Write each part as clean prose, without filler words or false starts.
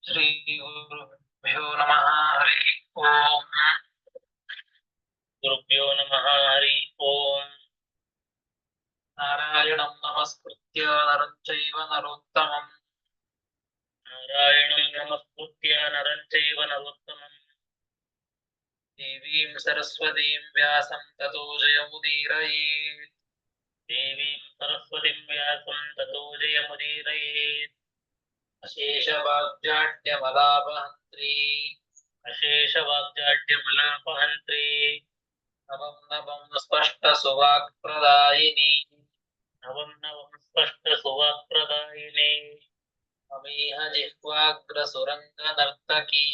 ಶ್ರೀ ಗುರುಭ್ಯೋ ನಮಃ ಹರಿ ಓಂ. ಗುರುಭ್ಯೋ ನಮಃ ಹರಿ ಓಂ. ನಾರಾಯಣಂ ನಮಸ್ಕೃತ್ಯ ನರಂ ಚೈವ ನರೋತ್ತಮಂ. ನಾರಾಯಣಂ ನಮಸ್ಕೃತ್ಯ ನರಂ ಚೈವ ನರೋತ್ತಮಂ. ದೇವೀಂ ಸರಸ್ವತೀಂ ವ್ಯಾಸಂ ತತೋ ಜಯಮುದೀರಯೇತ್. ದೇವೀಂ ಸರಸ್ವತೀಂ ವ್ಯಾಸಂ ತತೋ ಜಯಮುದೀರಯೇತ್. ಅಶೇಷವಾಗ್ಜಾಡ್ಯಮಲಾಪಹಂತ್ರೀ ಅಶೇಷವಾಗ್ಜಾಡ್ಯಮಲಾಪಹಂತ್ರೀ ನವಂ ನವಂ ಸ್ಪಷ್ಟ ಸುವಾಕ್ಪ್ರದಾಯಿನಿ ನವಂ ನವಂ ಸ್ಪಷ್ಟ ಸುವಾಕ್ಪ್ರದಾಯಿನಿ ಅಮೇಹ ಜಿಹ್ವಾಗ್ರ ಸುರಂಗ ನರ್ತಕೀ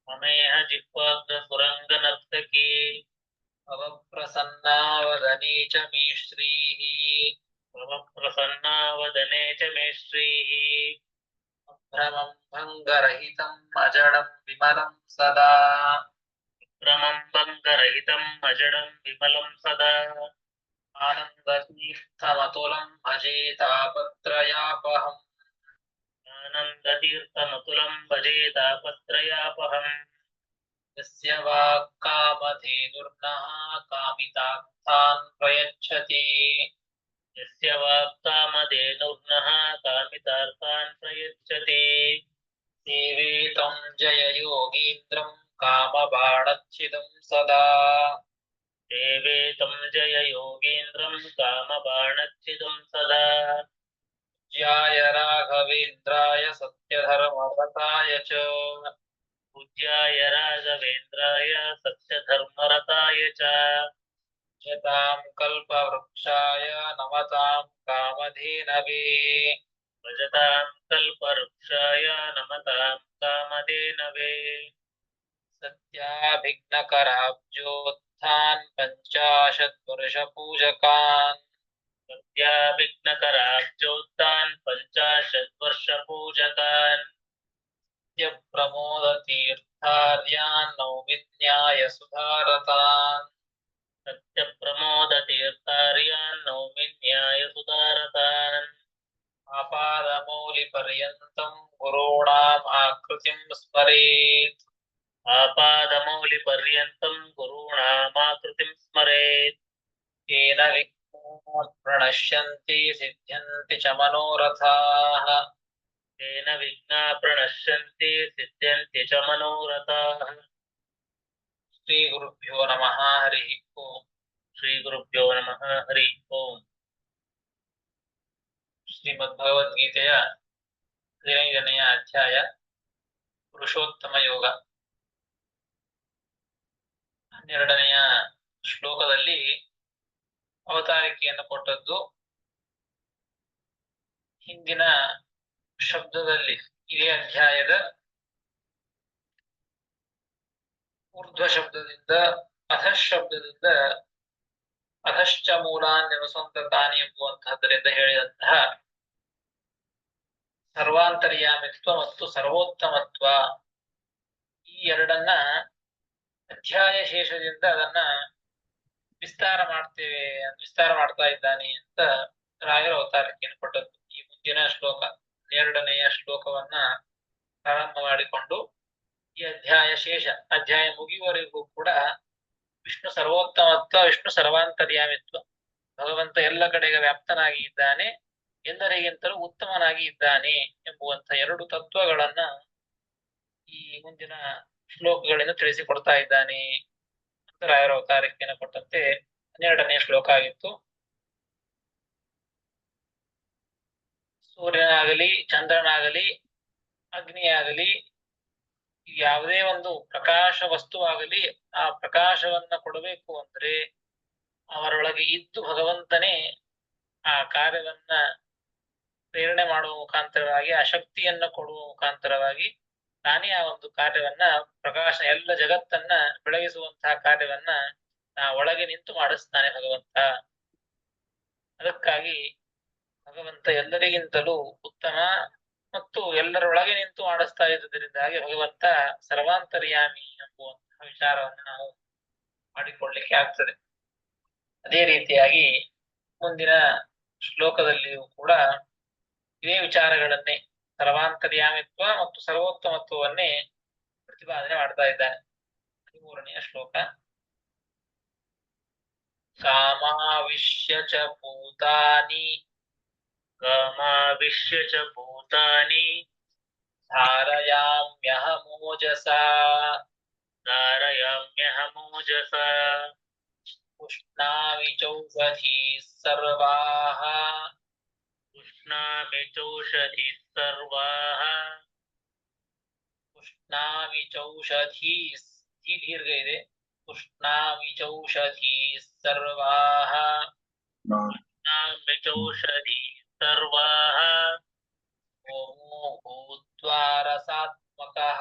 ಅಮೇಹ ಜಿಹ್ವಾಗ್ರ ಸುರಂಗ ನರ್ತಕೀ ಅವಪ್ರಸನ್ನಾವದನೇ ಚ ಮೇ ಶ್ರೀಃ ಅವಪ್ರಸನ್ನಾವದನೇ ಚ ಮೇ ಶ್ರೀಃ ಭ್ರಮಂ ಭಂಗರಹಿತಂ ಅಜಡಂ ವಿಮಲಂ ಸದಾ ಭ್ರಮಂ ಭಂಗರಹಿತಂ ಅಜಡಂ ವಿಮಲಂ ಸದಾ ಆನಂದತೀರ್ಥಮತುಲಂ ಭಜೆ ತಾಪತ್ರಯಾಪಹಂ ಆನಂದತೀರ್ಥಮತುಲಂ ಭಜೆ ತಾಪತ್ರಯಾಪಹಂ ಯಸ್ಯ ವಾಕ್ಕಾಮಧೇನುರ್ನಃ ಕಾಮಿತಾರ್ಥಾನ್ ಪ್ರಯಚ್ಛತಿ ಯಸ್ಯ ವಾಕ್ಕಾಮಧೇನುರ್ನಃ ಕಾಮಿತಾರ್ಥಾನ್ ಪ್ರಯಚ್ಛತಿ ಸೇವೆ ತ್ವಂ ಜಯ ಯೋಗೀಂದ್ರಂ ಕಾಮಬಾಣಚ್ಛಿದಂ ಸದಾ ಸೇವೆ ತ್ವಂ ಜಯ ಯೋಗೀಂದ್ರಂ ಕಾಮಬಾಣಚ್ಛಿದಂ ಸದಾ ಪೂಜ್ಯಾಯ ರಾಘವೇಂದ್ರಾಯ ಸತ್ಯಧರ್ಮರತಾಯ ಚ ಪೂಜ್ಯಾಯ ರಾಘವೇಂದ್ರಾಯ ಸತ್ಯಧರ್ಮರತಾಯ ಚ ಭಜತಾಂ ಕಲ್ಪವೃಕ್ಷಾಯ ನಮತಾಂ ಕಾಮಧೇನವೇ ಭಜತಾಂ ಕಲ್ಪವೃಕ್ಷಾಯ ನಮತಾಂ ಕಾಮಧೇನವೇ ಸತ್ಯಾಭಿಘ್ನಕರಾಬ್ಜೋತ್ಥಾನ್ ಪಂಚಾಶದ್ವರ್ಷಪೂಜಕಾನ್ ಸತ್ಯಾಭಿಘ್ನಕರಾಬ್ಜೋತ್ಥಾನ್ ಪಂಚಾಶದ್ವರ್ಷಪೂಜಕಾನ್ ಸತ್ಯಪ್ರಮೋದತೀರ್ಥಾರ್ಯಾನ್ ನೌಮಿನ್ಯಾಯ ಸುಧಾರತಾನ್ ಸತ್ಯಪ್ರಮೋದತೀರ್ಥಾರ್ಯಾನ್ ನೌಮಿನ್ಯಾಯ ಸುಧಾರತಾನ್ ಆಪಾದಮೌಲಿಪರ್ಯಂತಂ ಗುರುಣಾಂ ಆಕೃತಿಂ ಸ್ಮರೇತ್ ಆಪಾದಮೌಲಿಪರ್ಯಂತಂ ಗುರುಣಾಮಾಕೃತಿಂ ಸ್ಮರೇತ್ ತೇನ ವಿಘ್ನಾಃ ಪ್ರಣಶ್ಯಂತಿ ಸಿದ್ಧ್ಯಂತಿ ಚ ಮನೋರಥಾಃ ತೇನ ವಿಘ್ನಾಃ ಪ್ರಣಶ್ಯಂತಿ ಸಿದ್ಧ್ಯಂತಿ ಚ ಮನೋರಥಾಃ. ಶ್ರೀ ಗುರುಭ್ಯೋ ನಮಃ ಹರಿ ಓಂ. ಶ್ರೀ ಗುರುಭ್ಯೋ ನಮಃ ಹರಿ ಓಂ. ಶ್ರೀಮದ್ ಭಗವದ್ಗೀತೆಯ 15ನೆಯ ಅಧ್ಯಾಯ ಪುರುಷೋತ್ತಮ ಯೋಗ. 12ನೆಯ ಶ್ಲೋಕದಲ್ಲಿ ಅವತಾರಿಕೆಯನ್ನು ಕೊಟ್ಟದ್ದು ಹಿಂದಿನ ಶಬ್ದದಲ್ಲಿ ಇದೇ ಅಧ್ಯಾಯದ ಊರ್ಧ್ವ ಶಬ್ದದಿಂದ ಅಧಃ ಶಬ್ದದಿಂದ ಅಧಶ್ಚ ಮೂಲಾನ್ ನಿವಸಂತತಾನಿ ಎಂಬುವಂತಹದರಿಂದ ಹೇಳಿದಂತಹ ಸರ್ವಾಂತರ್ಯಾಮಿತ್ವ ಮತ್ತು ಸರ್ವೋತ್ತಮತ್ವ ಈ ಎರಡನ್ನ ಅಧ್ಯಾಯ ಶೇಷದಿಂದ ಅದನ್ನ ವಿಸ್ತಾರ ಮಾಡ್ತಾ ಇದ್ದಾನೆ ಅಂತ ರಾಯರ ಅವತಾರಿಕೆಯನ್ನು ಕೊಟ್ಟದ್ದು. ಈ ಮುಂದಿನ ಶ್ಲೋಕ 12ನೆಯ ಶ್ಲೋಕವನ್ನ ಪ್ರಾರಂಭ ಮಾಡಿಕೊಂಡು ಈ ಅಧ್ಯಾಯ ಶೇಷ ಅಧ್ಯಾಯ ಮುಗಿಯುವವರೆಗೂ ಕೂಡ ವಿಷ್ಣು ಸರ್ವೋತ್ತಮತ್ವ, ವಿಷ್ಣು ಸರ್ವಾಂತರ್ಯಾಮಿತ್ವ, ಭಗವಂತ ಎಲ್ಲ ಕಡೆಗೆ ವ್ಯಾಪ್ತನಾಗಿ ಇದ್ದಾನೆ, ಎಲ್ಲರಿಗಿಂತಲೂ ಉತ್ತಮನಾಗಿ ಇದ್ದಾನೆ ಎಂಬುವಂತ ಎರಡು ತತ್ವಗಳನ್ನ ಈ ಮುಂದಿನ ಶ್ಲೋಕಗಳಿಂದ ತಿಳಿಸಿಕೊಡ್ತಾ ಇದ್ದಾನೆ ಅಂತ ರಾಯರ ಅವತಾರಿಕೆಯನ್ನು ಕೊಟ್ಟಂತೆ 12ನೇ ಶ್ಲೋಕ ಆಗಿತ್ತು. ಸೂರ್ಯನಾಗಲಿ, ಚಂದ್ರನಾಗಲಿ, ಅಗ್ನಿಯಾಗಲಿ, ಯಾವುದೇ ಒಂದು ಪ್ರಕಾಶ ವಸ್ತುವಾಗಲಿ ಆ ಪ್ರಕಾಶವನ್ನ ಕೊಡಬೇಕು ಅಂದ್ರೆ ಅವರೊಳಗೆ ಇದ್ದು ಭಗವಂತನೇ ಆ ಕಾರ್ಯವನ್ನ ಪ್ರೇರಣೆ ಮಾಡುವ ಮುಖಾಂತರವಾಗಿ, ಆ ಶಕ್ತಿಯನ್ನ ಕೊಡುವ ಮುಖಾಂತರವಾಗಿ ತಾನೇ ಆ ಒಂದು ಕಾರ್ಯವನ್ನ, ಪ್ರಕಾಶ ಎಲ್ಲ ಜಗತ್ತನ್ನ ಬೆಳಗಿಸುವಂತಹ ಕಾರ್ಯವನ್ನ ಒಳಗೆ ನಿಂತು ಮಾಡಿಸ್ತಾನೆ ಭಗವಂತ. ಅದಕ್ಕಾಗಿ ಭಗವಂತ ಎಲ್ಲರಿಗಿಂತಲೂ ಉತ್ತಮ ಮತ್ತು ಎಲ್ಲರೊಳಗೆ ನಿಂತು ಮಾಡಿಸ್ತಾ ಇದ್ದುದರಿಂದಾಗಿ ಭಗವಂತ ಸರ್ವಾಂತರ್ಯಾಮಿ ಎಂಬುವಂತಹ ವಿಚಾರವನ್ನು ನಾವು ಮಾಡಿಕೊಳ್ಳಿಕ್ಕೆ ಆಗ್ತದೆ. ಅದೇ ರೀತಿಯಾಗಿ ಮುಂದಿನ ಶ್ಲೋಕದಲ್ಲಿಯೂ ಕೂಡ ಇದೇ ವಿಚಾರಗಳನ್ನೇ ಸರ್ವಾಂತರ್ಯಾಮಿತ್ವ ಮತ್ತು ಸರ್ವೋತ್ತಮತ್ವವನ್ನೇ ಪ್ರತಿಪಾದನೆ ಮಾಡ್ತಾ ಇದ್ದಾನೆ. 13ನೆಯ ಶ್ಲೋಕ. ಕಾಮಾವಿಶ್ಯ ಚ ಭೂತಾನಿ ಕಾಮಾವಿಶ್ಯ ಚ ಭೂತಾನಿ ಧಾರಯಾಮ್ಯಹಮೋಜಸಾ ಧಾರಯಾಮ್ಯಹಮೋಜಸಾ ಉಷ್ಣಾಮಿ ಚೌಷಧೀಃ ಸರ್ವಾಃ ಉಷ್ಣಾಮಿ ಚೌಷಧೀಃ ಸರ್ವಾಃ ಉಷ್ಣಾಮಿ ಚೌಷಧೀಃ ದೀರ್ಘ ಇದೆ. ಉಷ್ಣಾಮಿ ಚೌಷಧೀಃ ಸರ್ವಾಃ ಉಷ್ಣಾಮಿ ಚೌಷಧೀಃ ಸರ್ವಾಃ ಓಮೋ ಭೂತ್ವಾ ರಸಾತ್ಮಕಃ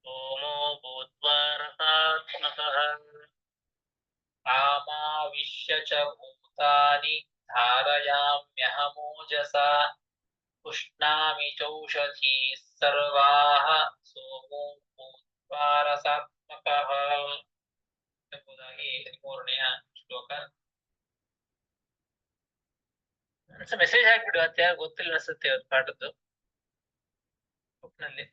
ಓಮೋ ಭೂತ್ವಾ ರಸಾತ್ಮಕಃ ಕಾಮಾವಿಶ್ಯ ಚ ಭೂತಾನಿ ಧಾರಯಾಮ್ಯಹಮೋಜಸಾ ಉಷ್ಣಾಮಿ ಚೌಷಧೀಃ ಸರ್ವಾಃ ಸೋಮೋ ಭೂತ್ವಾ ರಸಾತ್ಮಕಃ ಎಂಬುದಾಗಿ 13ನೆಯ ಶ್ಲೋಕ. ಮೆಸೇಜ್ ಹಾಕ್ಬಿಡು, ಅತ್ಯ ಗೊತ್ತಿಲ್ಲ ಅನ್ಸುತ್ತೆ ಇವತ್ತು ಪಾಠದ್ದು ಗ್ರೂಪ್ನಲ್ಲಿ.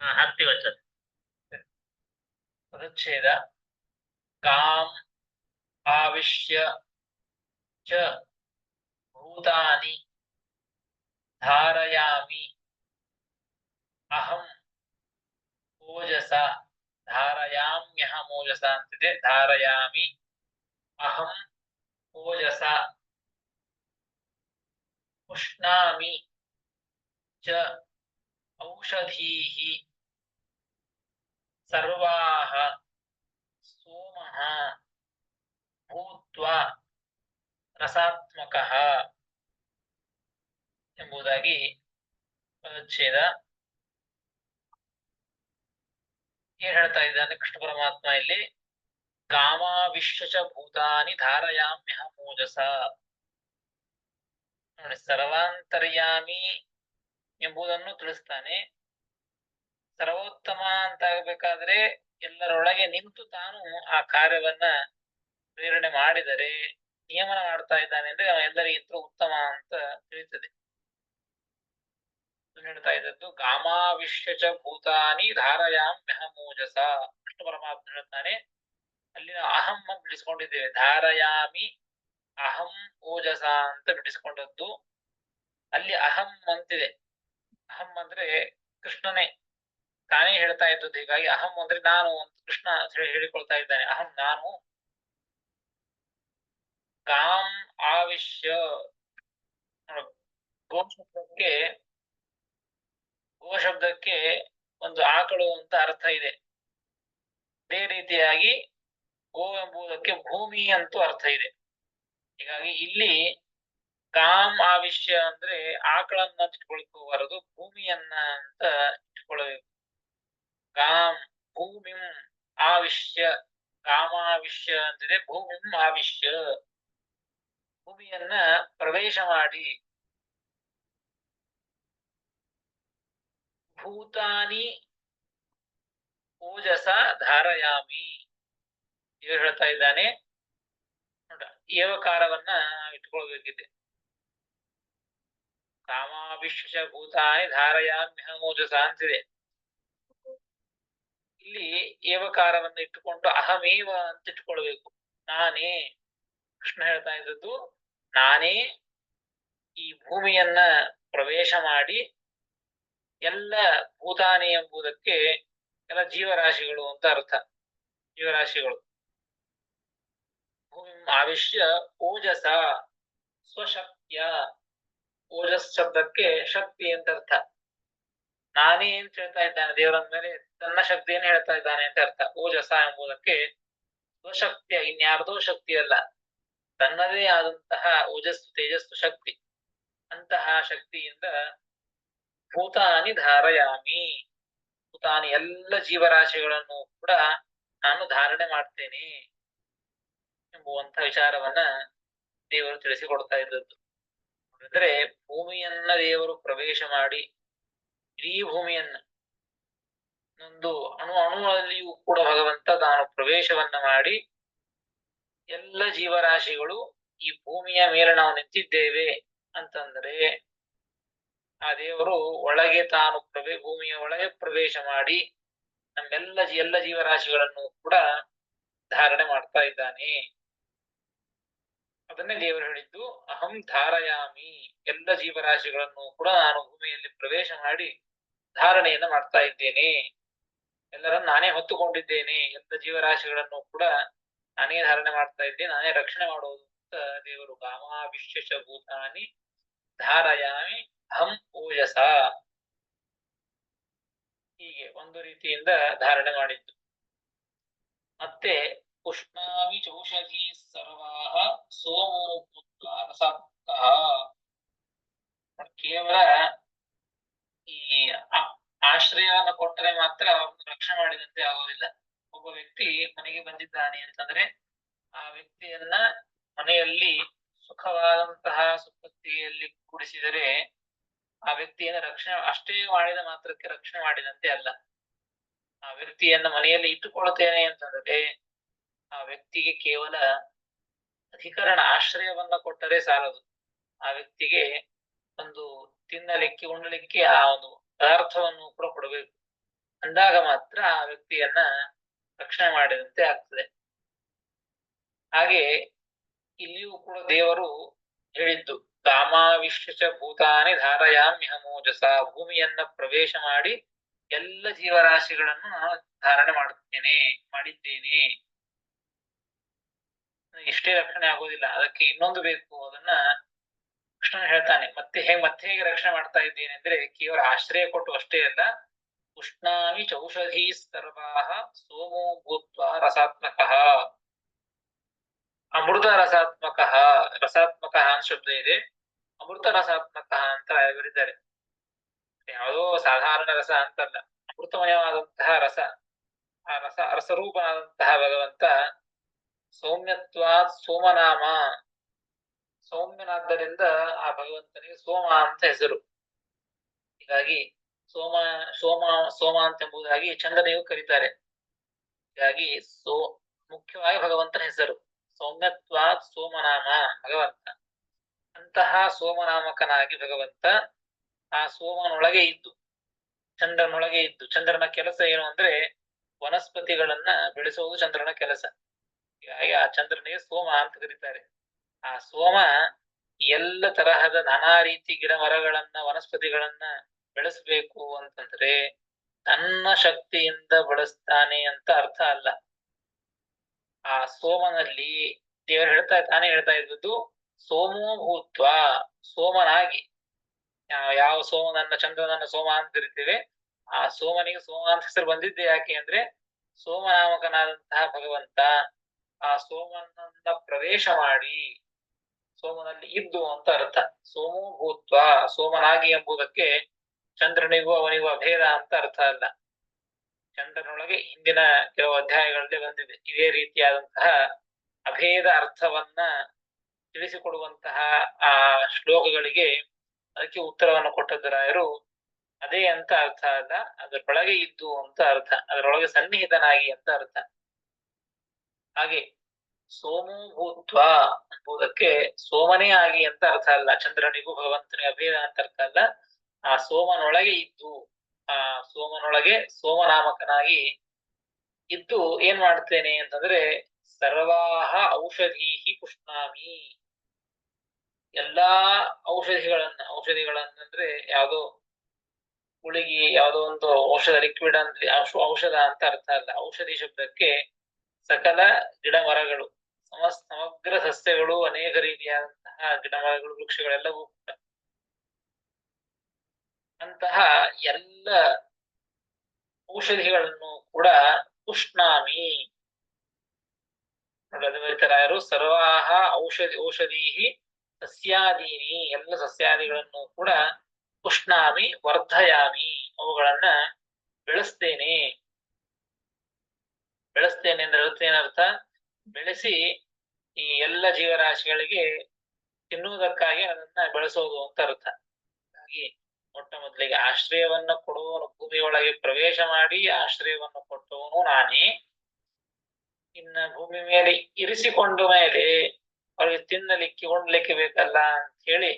ಹಾಕ್ತೀವಿ ಅಚ್ಚ. ಪದಚ್ಛೇದ. ಕಾಮ್ ಆವಿಶ್ಯ ಚ ಭೂತಾನಿ ಧಾರಯಾಮಿ ಅಹಂ ಓಜಸ. ಧಾರಯಾಮ್ಯಹಂ ಓಜಸ ಅಂತಿದೆ. ಧಾರಯಾಮಿ ಅಹಂ ಓಜಸ. ಉಷ್ಣಾಮಿ ಚ ಔಷಧೀಃ ಸರ್ವಾಃ ಸೋಮಃ ಭೂತ್ವಾ ರಸಾತ್ಮಕಃ ಎಂಬುದಾಗಿ ಪದಚ್ಛೇದ. ಏನ್ ಹೇಳ್ತಾ ಇದ್ದಾನೆ ಕೃಷ್ಣ ಪರಮಾತ್ಮ ಇಲ್ಲಿ? ಕಾಮಾವಿಶ್ಯ ಚ ಭೂತಾನಿ ಧಾರಯಾಮ್ಯಹಂ ಓಜಸ. ನೋಡಿ, ಸರ್ವಾಂತರ್ಯಾಮಿ ಎಂಬುದನ್ನು ತಿಳಿಸ್ತಾನೆ. ಸರ್ವೋತ್ತಮ ಅಂತ ಆಗ್ಬೇಕಾದ್ರೆ ಎಲ್ಲರೊಳಗೆ ನಿಂತು ತಾನು ಆ ಕಾರ್ಯವನ್ನ ಪ್ರೇರಣೆ ಮಾಡಿದರೆ ನಿಯಮನ ಮಾಡ್ತಾ ಇದ್ದಾನೆ ಅಂದ್ರೆ ಎಲ್ಲರಿಗಿಂತ ಉತ್ತಮ ಅಂತ ತಿಳಿತದೆ. ಹೇಳ್ತಾ ಇದ್ದದ್ದು ಕಾಮಾವಿಶ್ಯ ಚ ಭೂತಾನಿ ಧಾರಯಾಮ್ಯಹಂ ಓಜಸ. ಕೃಷ್ಣ ಪರಮಾತ್ಮ ಹೇಳ್ತಾನೆ, ಅಲ್ಲಿನ ಅಹಂ ಅಂತ ಬಿಡಿಸ್ಕೊಂಡಿದ್ದೇವೆ. ಧಾರಯಾಮಿ ಅಹಂ ಓಜಸ ಅಂತ ಬಿಡಿಸ್ಕೊಂಡದ್ದು. ಅಲ್ಲಿ ಅಹಂ ಅಂತಿದೆ. ಅಹಂ ಅಂದ್ರೆ ಕೃಷ್ಣನೇ ತಾನೇ ಹೇಳ್ತಾ ಇದ್ದದ್ದು. ಹೀಗಾಗಿ ಅಹಂ ಅಂದ್ರೆ ನಾನು ಅಂತ ಕೃಷ್ಣ ಹೇಳಿಕೊಳ್ತಾ ಇದ್ದಾನೆ. ಅಹಂ ನಾನು. ಕಾಮ್ ಆವಿಶ್ಯ, ಗೋ ಶಬ್ದಕ್ಕೆ ಒಂದು ಆಕಳು ಅಂತ ಅರ್ಥ ಇದೆ. ಅದೇ ರೀತಿಯಾಗಿ ಗೋ ಎಂಬುದಕ್ಕೆ ಭೂಮಿ ಅಂತೂ ಅರ್ಥ ಇದೆ. ಹೀಗಾಗಿ ಇಲ್ಲಿ ಕಾಮ್ ಆವಿಶ್ಯ ಅಂದ್ರೆ ಆಕಳನ್ನ ಇಟ್ಕೊಳ್ಕೋಬಾರದು, ಭೂಮಿಯನ್ನ ಅಂತ ಇಟ್ಕೊಳ್ಬೇಕು. ಕಾಮ್ ಭೂಮಿಂ ಆವಿಶ್ಯ, ಕಾಮಾವಿಶ್ಯ ಅಂತಿದೆ. ಭೂಮಿಂ ಆವಿಶ್ಯ, ಭೂಮಿಯನ್ನ ಪ್ರವೇಶ ಮಾಡಿ. ಭೂತಾನಿ ಓಜಸ ಧಾರಯಾಮಿ ಇವರು ಹೇಳ್ತಾ ಇದ್ದಾನೆ. ನೋಡ, ಏವಕಾರವನ್ನ ಇಟ್ಕೊಳ್ಬೇಕಿದೆ. ಕಾಮಾವಿಶ್ಯ ಭೂತಾನಿ ಧಾರಯಾಮ್ಯಹಂ ಓಜಸ ಅಂತಿದೆ. ಇಲ್ಲಿ ಏವಕಾರವನ್ನ ಇಟ್ಟುಕೊಂಡು ಅಹಮೇವ ಅಂತ ಇಟ್ಕೊಳ್ಬೇಕು. ನಾನೇ. ಕೃಷ್ಣ ಹೇಳ್ತಾ ಇದ್ದದ್ದು ನಾನೇ ಈ ಭೂಮಿಯನ್ನ ಪ್ರವೇಶ ಮಾಡಿ ಎಲ್ಲ ಭೂತಾನಿ ಎಂಬುದಕ್ಕೆ ಎಲ್ಲ ಜೀವರಾಶಿಗಳು ಅಂತ ಅರ್ಥ. ಜೀವರಾಶಿಗಳು. ಭೂಮಿ ಆವಿಶ್ಯ ಓಜಸ ಸ್ವಶಕ್ತಿಯ. ಓಜಸ್ ಶಬ್ದಕ್ಕೆ ಶಕ್ತಿ ಅಂತ ಅರ್ಥ. ನಾನೇ ಅಂತ ಹೇಳ್ತಾ ಇದ್ದಾನೆ ದೇವರ ಮೇಲೆ, ತನ್ನ ಶಕ್ತಿಯನ್ನು ಹೇಳ್ತಾ ಇದ್ದಾನೆ ಅಂತ ಅರ್ಥ. ಓಜಸ ಎಂಬುದಕ್ಕೆ ಸ್ವಶಕ್ತಿಯ, ಇನ್ಯಾರ್ದೋ ಶಕ್ತಿ ಅಲ್ಲ, ತನ್ನದೇ ಆದಂತಹ ಓಜಸ್ಸು ತೇಜಸ್ಸು ಶಕ್ತಿ. ಅಂತಹ ಶಕ್ತಿಯಿಂದ ಭೂತಾನಿ ಧಾರಯಾಮಿ, ಭೂತಾನಿ ಎಲ್ಲ ಜೀವರಾಶಿಗಳನ್ನು ಕೂಡ ನಾನು ಧಾರಣೆ ಮಾಡ್ತೇನೆ ಎಂಬುವಂತ ವಿಚಾರವನ್ನ ದೇವರು ತಿಳಿಸಿಕೊಡ್ತಾ ಇದ್ದದ್ದು. ಅಂದ್ರೆ ಭೂಮಿಯನ್ನ ದೇವರು ಪ್ರವೇಶ ಮಾಡಿ ಇಡೀ ಭೂಮಿಯನ್ನ ಒಂದು ಅಣುವಲ್ಲಿಯೂ ಕೂಡ ಭಗವಂತ ತಾನು ಪ್ರವೇಶವನ್ನ ಮಾಡಿ ಎಲ್ಲ ಜೀವರಾಶಿಗಳು ಈ ಭೂಮಿಯ ಮೇಲೆ ನಾವು ನಿಂತಿದ್ದೇವೆ ಅಂತಂದ್ರೆ ಆ ದೇವರು ಒಳಗೆ ತಾನು ಭೂಮಿಯ ಒಳಗೆ ಪ್ರವೇಶ ಮಾಡಿ ಎಲ್ಲ ಜೀವರಾಶಿಗಳನ್ನು ಕೂಡ ಧಾರಣೆ ಮಾಡ್ತಾ ಇದ್ದಾನೆ. ಅದನ್ನೇ ದೇವರು ಹೇಳಿದ್ದು ಅಹಂ ಧಾರಯಾಮಿ, ಎಲ್ಲ ಜೀವರಾಶಿಗಳನ್ನು ಕೂಡ ನಾನು ಭೂಮಿಯಲ್ಲಿ ಪ್ರವೇಶ ಮಾಡಿ ಧಾರಣೆಯನ್ನ ಮಾಡ್ತಾ ಇದ್ದೇನೆ, ಎಲ್ಲರನ್ನು ನಾನೇ ಹೊತ್ತುಕೊಂಡಿದ್ದೇನೆ, ಎಲ್ಲ ಜೀವರಾಶಿಗಳನ್ನು ಕೂಡ ನಾನೇ ಧಾರಣೆ ಮಾಡ್ತಾ ಇದ್ದೇನೆ, ನಾನೇ ರಕ್ಷಣೆ ಮಾಡುವುದು ಅಂತ ದೇವರು ಕಾಮಾವಿಶ್ಯಚ ಭೂತಾನಿ ಧಾರಯಾಮಿ ಅಹಂ ಓಜಸ ಹೀಗೆ ಒಂದು ರೀತಿಯಿಂದ ಧಾರಣೆ ಮಾಡಿದ್ದು. ಮತ್ತೆ ಉಷ್ಣಾಮಿ ಚೌಷಧಿ ಸರ್ವಾಹ ಸೋಮೋ ಭೂತ್ವಾ ರಸಾತ್ಮಕಃ. ಕೇವಲ ಈ ಆಶ್ರಯವನ್ನು ಕೊಟ್ಟರೆ ಮಾತ್ರ ಅವರನ್ನು ರಕ್ಷಣೆ ಮಾಡಿದಂತೆ ಆಗೋದಿಲ್ಲ. ಒಬ್ಬ ವ್ಯಕ್ತಿ ಮನೆಗೆ ಬಂದಿದ್ದಾನೆ ಅಂತಂದ್ರೆ ಆ ವ್ಯಕ್ತಿಯನ್ನ ಮನೆಯಲ್ಲಿ ಸುಖವಾದಂತಹ ಸುಪ್ಪತ್ತಿಗೆಯಲ್ಲಿ ಕೂಡಿಸಿದರೆ ಆ ವ್ಯಕ್ತಿಯನ್ನ ರಕ್ಷಣೆ ಅಷ್ಟೇ ಮಾಡಿದ ಮಾತ್ರಕ್ಕೆ ರಕ್ಷಣೆ ಮಾಡಿದಂತೆ ಅಲ್ಲ. ಆ ವ್ಯಕ್ತಿಯನ್ನ ಮನೆಯಲ್ಲಿ ಇಟ್ಟುಕೊಳ್ತೇನೆ ಅಂತಂದ್ರೆ ಆ ವ್ಯಕ್ತಿಗೆ ಕೇವಲ ಅಧಿಕರಣ ಆಶ್ರಯವನ್ನ ಕೊಟ್ಟರೆ ಸಾಲದು. ಆ ವ್ಯಕ್ತಿಗೆ ಒಂದು ತಿನ್ನಲಿಕ್ಕೆ ಉಣ್ಣಲಿಕ್ಕೆ ಆ ಒಂದು ಪದಾರ್ಥವನ್ನು ಕೂಡ ಕೊಡಬೇಕು. ಅಂದಾಗ ಮಾತ್ರ ಆ ವ್ಯಕ್ತಿಯನ್ನ ರಕ್ಷಣೆ ಮಾಡಿದಂತೆ ಆಗ್ತದೆ. ಹಾಗೆ ಇಲ್ಲಿಯೂ ಕೂಡ ದೇವರು ಹೇಳಿದ್ದು ಕಾಮಾವಿಶ್ಯಚ ಭೂತಾನಿ ಧಾರಯಾಮ್ಯಹಮೋಜಸ, ಭೂಮಿಯನ್ನ ಪ್ರವೇಶ ಮಾಡಿ ಎಲ್ಲ ಜೀವರಾಶಿಗಳನ್ನು ಧಾರಣೆ ಮಾಡಿದ್ದೇನೆ. ಇಷ್ಟೇ ರಕ್ಷಣೆ ಆಗೋದಿಲ್ಲ, ಅದಕ್ಕೆ ಇನ್ನೊಂದು ಬೇಕು. ಅದನ್ನ ಕೃಷ್ಣ ಹೇಳ್ತಾನೆ. ಮತ್ತೆ ಹೇಗೆ ರಕ್ಷಣೆ ಮಾಡ್ತಾ ಇದ್ದೇನೆ ಅಂದ್ರೆ ಕೇವಲ ಆಶ್ರಯ ಕೊಟ್ಟು ಅಷ್ಟೇ ಅಲ್ಲ, ಉಷ್ಣಾಮಿ ಚೌಷಧಿ ಸರ್ವಾಹ ಸೋಮೋ ಭೂತ್ವಾ ರಸಾತ್ಮಕಃ. ಅಮೃತ ರಸಾತ್ಮಕಃ, ರಸಾತ್ಮಕಃ ಅಂತ ಶಬ್ದ ಇದೆ, ಅಮೃತ ರಸಾತ್ಮಕಃ ಅಂತ ಬರೆದಿದ್ದಾರೆ. ಯಾವುದೋ ಸಾಧಾರಣ ರಸ ಅಂತಲ್ಲ, ಅಮೃತಮಯವಾದಂತಹ ರಸ. ಆ ರಸರೂಪನಾದಂತಹ ಭಗವಂತ ಸೌಮ್ಯತ್ವಾತ್ ಸೋಮನಾಮ, ಸೌಮ್ಯನಾದ್ದರಿಂದ ಆ ಭಗವಂತನಿಗೆ ಸೋಮ ಅಂತ ಹೆಸರು. ಹೀಗಾಗಿ ಸೋಮ ಅಂತೆಂಬುದಾಗಿ ಚಂದ್ರನಿಗೂ ಕರೀತಾರೆ. ಹೀಗಾಗಿ ಮುಖ್ಯವಾಗಿ ಭಗವಂತನ ಹೆಸರು ಸೌಮ್ಯತ್ವಾತ್ ಸೋಮನಾಮ ಭಗವಂತ. ಅಂತಹ ಸೋಮನಾಮಕನಾಗಿ ಭಗವಂತ ಆ ಸೋಮನೊಳಗೆ ಇದ್ದು ಚಂದ್ರನೊಳಗೆ ಇದ್ದು, ಚಂದ್ರನ ಕೆಲಸ ಏನು ಅಂದ್ರೆ ವನಸ್ಪತಿಗಳನ್ನ ಬೆಳೆಸುವುದು ಚಂದ್ರನ ಕೆಲಸ. ಹೀಗಾಗಿ ಆ ಚಂದ್ರನಿಗೆ ಸೋಮ ಅಂತ ಕರೀತಾರೆ. ಆ ಸೋಮ ಎಲ್ಲ ತರಹದ ನಾನಾ ರೀತಿ ಗಿಡ ಮರಗಳನ್ನ ವನಸ್ಪತಿಗಳನ್ನ ಬೆಳೆಸ್ಬೇಕು ಅಂತಂದ್ರೆ ತನ್ನ ಶಕ್ತಿಯಿಂದ ಬಳಸ್ತಾನೆ ಅಂತ ಅರ್ಥ ಅಲ್ಲ. ಆ ಸೋಮನಲ್ಲಿ ದೇವರು ತಾನೇ ಹೇಳ್ತಾ ಇದ್ದದ್ದು ಸೋಮೋ ಭೂತ್ವ, ಸೋಮನಾಗಿ. ಯಾವ ಸೋಮನನ್ನ ಚಂದ್ರನನ್ನ ಸೋಮ ಅಂತ ಕರಿತೇವೆ, ಆ ಸೋಮನಿಗೆ ಸೋಮ ಅಂತ ಹೆಸರು ಬಂದಿದ್ದೆ ಯಾಕೆ ಅಂದ್ರೆ ಸೋಮನಾಮಕನಾದಂತಹ ಭಗವಂತ ಆ ಸೋಮನನ್ನ ಪ್ರವೇಶ ಮಾಡಿ ಸೋಮನಲ್ಲಿ ಇದ್ದು ಅಂತ ಅರ್ಥ. ಸೋಮೋ ಭೂತ್ವ, ಸೋಮನಾಗಿ ಎಂಬುದಕ್ಕೆ ಚಂದ್ರನಿಗೂ ಅವನಿಗೂ ಅಭೇದ ಅಂತ ಅರ್ಥ ಅಲ್ಲ. ಚಂದ್ರನೊಳಗೆ ಹಿಂದಿನ ಕೆಲವು ಅಧ್ಯಾಯಗಳಲ್ಲಿ ಬಂದಿದೆ ಇದೇ ರೀತಿಯಾದಂತಹ ಅಭೇದ ಅರ್ಥವನ್ನ ತಿಳಿಸಿಕೊಡುವಂತಹ ಆ ಶ್ಲೋಕಗಳಿಗೆ ಅದಕ್ಕೆ ಉತ್ತರವನ್ನು ಕೊಟ್ಟದ್ದರಾಯರು. ಅದೇ ಅಂತ ಅರ್ಥ ಅಲ್ಲ, ಅದರೊಳಗೆ ಇದ್ದು ಅಂತ ಅರ್ಥ, ಅದರೊಳಗೆ ಸನ್ನಿಹಿತನಾಗಿ ಅಂತ ಅರ್ಥ. ಹಾಗೆ ಸೋಮೋ ಭೂತ್ವ ಎಂಬುದಕ್ಕೆ ಸೋಮನೇ ಆಗಿ ಅಂತ ಅರ್ಥ ಅಲ್ಲ, ಚಂದ್ರನಿಗೂ ಭಗವಂತನಿಗೆ ಅಭೇದ ಅಂತ ಅರ್ಥ ಅಲ್ಲ. ಆ ಸೋಮನೊಳಗೆ ಇದ್ದು, ಆ ಸೋಮನೊಳಗೆ ಸೋಮನಾಮಕನಾಗಿ ಇದ್ದು ಏನ್ ಮಾಡ್ತೇನೆ ಅಂತಂದ್ರೆ ಸರ್ವಾಹ ಔಷಧೀಹಿ ಪುಷ್ಣಾಮಿ, ಎಲ್ಲಾ ಔಷಧಿಗಳನ್ನಂದ್ರೆ ಯಾವುದೋ ಗುಳಿಗೆ, ಯಾವುದೋ ಒಂದು ಔಷಧ ಲಿಕ್ವಿಡ್ ಅಂತ ಔಷಧ ಅಂತ ಅರ್ಥ ಅಲ್ಲ. ಔಷಧಿ ಶಬ್ದಕ್ಕೆ ಸಕಲ ಗಿಡ ಮರಗಳು, ಸಮಗ್ರ ಸಸ್ಯಗಳು, ಅನೇಕ ರೀತಿಯಾದಂತಹ ಗಿಡ ಮರಗಳು, ವೃಕ್ಷಗಳೆಲ್ಲವೂ ಕೂಡ ಅಂತಹ ಎಲ್ಲ ಔಷಧಿಗಳನ್ನು ಕೂಡ ಉಷ್ಣಾಮಿ ಬರೀತರಾಯರು. ಸರ್ವಾಹ ಔಷಧೀಹಿ ಸಸ್ಯಾದೀನಿ, ಎಲ್ಲ ಸಸ್ಯಾದಿಗಳನ್ನು ಕೂಡ ಉಷ್ಣಾಮಿ ವರ್ಧಯಾಮಿ, ಅವುಗಳನ್ನ ಬೆಳೆಸ್ತೇನೆ ಅಂದ್ರೆ ಏನರ್ಥ? ಬೆಳೆಸಿ ಈ ಎಲ್ಲ ಜೀವರಾಶಿಗಳಿಗೆ ತಿನ್ನುವುದಕ್ಕಾಗಿ ಅದನ್ನ ಬೆಳೆಸೋದು ಅಂತ ಅರ್ಥ. ಹಾಗಾಗಿ ಮೊಟ್ಟ ಮೊದಲಿಗೆ ಆಶ್ರಯವನ್ನ ಕೊಡುವವನು ಭೂಮಿಯೊಳಗೆ ಪ್ರವೇಶ ಮಾಡಿ ಆಶ್ರಯವನ್ನು ಕೊಟ್ಟವನು ನಾನೇ. ಇನ್ನ ಭೂಮಿ ಮೇಲೆ ಇರಿಸಿಕೊಂಡ ಮೇಲೆ ಅವರಿಗೆ ತಿನ್ನಲಿಕ್ಕೆ ಉಣ್ಲಿಕ್ಕೆ ಬೇಕಲ್ಲ ಅಂತ ಹೇಳಿ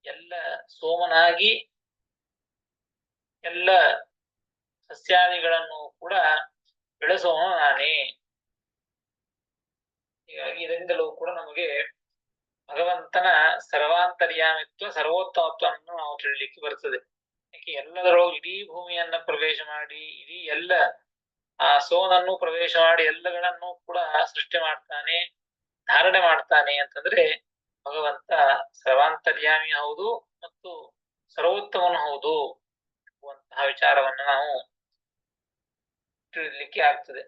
ಎಲ್ಲ ಸೋಮನಾಗಿ ಎಲ್ಲ ಸಸ್ಯಾದಿಗಳನ್ನು ಕೂಡ ಬೆಳೆಸೋನು ನಾನೇ. ಹೀಗಾಗಿ ಇದರಿಂದಲೂ ಕೂಡ ನಮಗೆ ಭಗವಂತನ ಸರ್ವಾಂತರ್ಯಾಮಿತ್ವ ಸರ್ವೋತ್ತಮತ್ವವನ್ನು ನಾವು ತಿಳಿಲಿಕ್ಕೆ ಬರ್ತದೆ. ಯಾಕೆ ಎಲ್ಲದರೊಳಗೂ ಇಡೀ ಭೂಮಿಯನ್ನ ಪ್ರವೇಶ ಮಾಡಿ ಇಡೀ ಎಲ್ಲ ಆ ಸೋನನ್ನು ಪ್ರವೇಶ ಮಾಡಿ ಎಲ್ಲಗಳನ್ನೂ ಕೂಡ ಸೃಷ್ಟಿ ಮಾಡ್ತಾನೆ, ಧಾರಣೆ ಮಾಡ್ತಾನೆ ಅಂತಂದ್ರೆ ಭಗವಂತ ಸರ್ವಾಂತರ್ಯಾಮಿ ಹೌದು ಮತ್ತು ಸರ್ವೋತ್ತಮನು ಹೌದು ಎಂಬುವಂತಹ ವಿಚಾರವನ್ನು ನಾವು ತಿಳಿಲಿಕ್ಕೆ ಆಗ್ತದೆ.